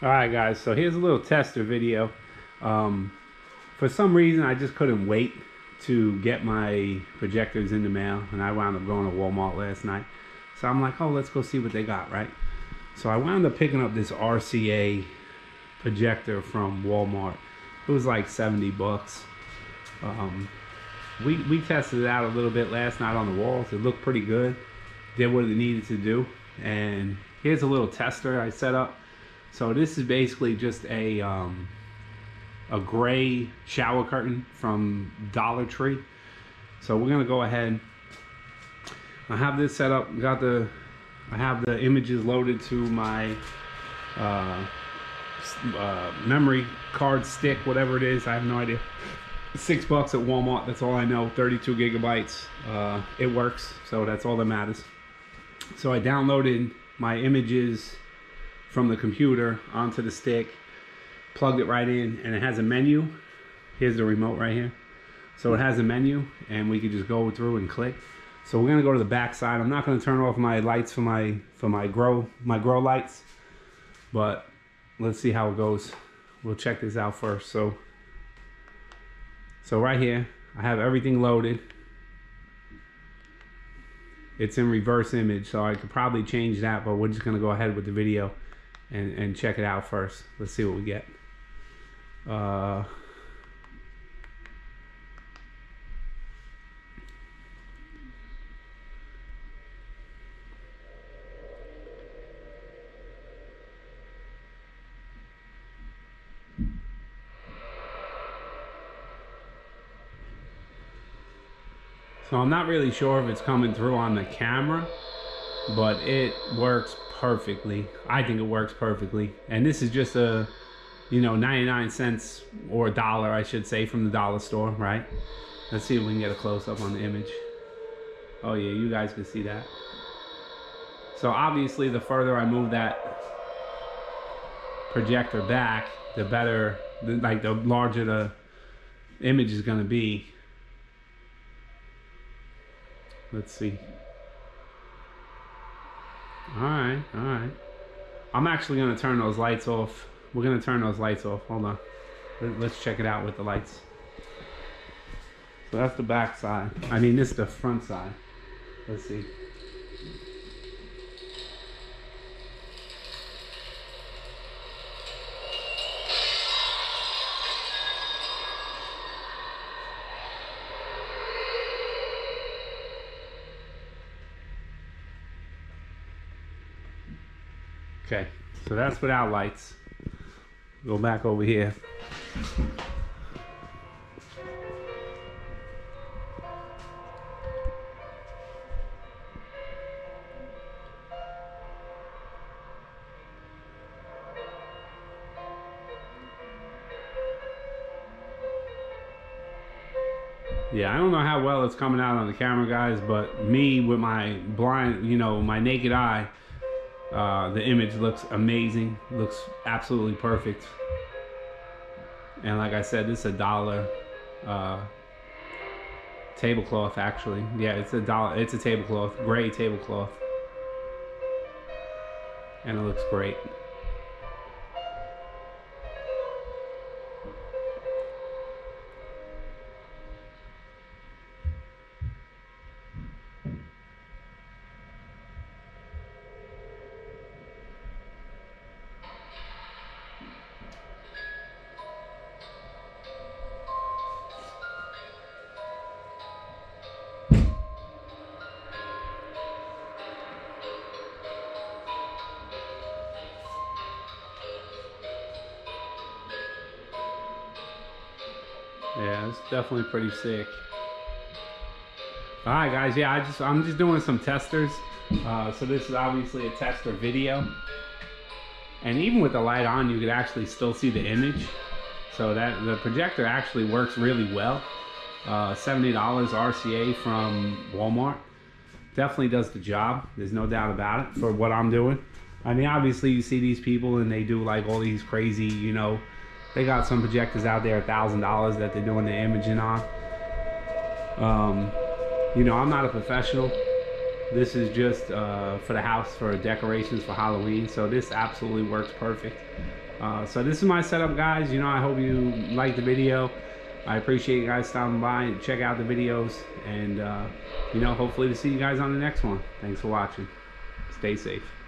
Alright guys, so here's a little tester video. For some reason I just couldn't wait to get my projectors in the mail, and I wound up going to Walmart last night. So I'm like, oh, let's go see what they got, right? So I wound up picking up this RCA projector from Walmart. It was like 70 bucks. We tested it out a little bit last night on the walls. It looked pretty good. Did what it needed to do. And here's a little tester I set up. So this is basically just a gray shower curtain from Dollar Tree. So we're gonna go ahead. I have this set up. I have the images loaded to my memory card stick, whatever it is. I have no idea. $6 at Walmart. That's all I know. 32 gigabytes. It works, so that's all that matters. So I downloaded my images from the computer onto the stick, plugged it right in, and it has a menu. Here's the remote right here. So it has a menu, and we could just go through and click. So we're gonna go to the back side. I'm not gonna turn off my lights for my grow lights, but let's see how it goes. We'll check this out first. So right here, I have everything loaded. It's in reverse image, so I could probably change that, but we're just gonna go ahead with the video and check it out first. Let's see what we get. So I'm not really sure if it's coming through on the camera, but it works perfectly. I think it works perfectly. And this is just a, 99 cents or $1, I should say, from the dollar store, right? Let's see if we can get a close-up on the image. Oh yeah, you guys can see that. So obviously the further I move that projector back, the better, the larger the image is gonna be. Let's see. All right. I'm actually gonna turn those lights off. We're gonna turn those lights off. Hold on. Let's check it out with the lights. So that's the back side. I mean, this is the front side. Let's see. Okay, so that's without lights. Go back over here. Yeah, I don't know how well it's coming out on the camera, guys, but me with my blind, my naked eye, the image looks amazing, looks absolutely perfect. And like I said, this is a $1 tablecloth, actually. Yeah, it's $1. It's a tablecloth, gray tablecloth, and it looks great. Yeah, it's definitely pretty sick. All right, guys. Yeah, I'm just doing some testers. So this is obviously a tester video, and even with the light on, you could actually still see the image. So that the projector actually works really well. $70 RCA from Walmart. Definitely does the job. There's no doubt about it for what I'm doing. I mean, obviously you see these people and they do like all these crazy, they got some projectors out there $1,000 that they're doing the imaging on. I'm not a professional. This is just for the house, for decorations for Halloween. So this absolutely works perfect. So this is my setup, guys. You know, I hope you liked the video. I appreciate you guys stopping by and check out the videos, and you know, hopefully to see you guys on the next one. Thanks for watching. Stay safe.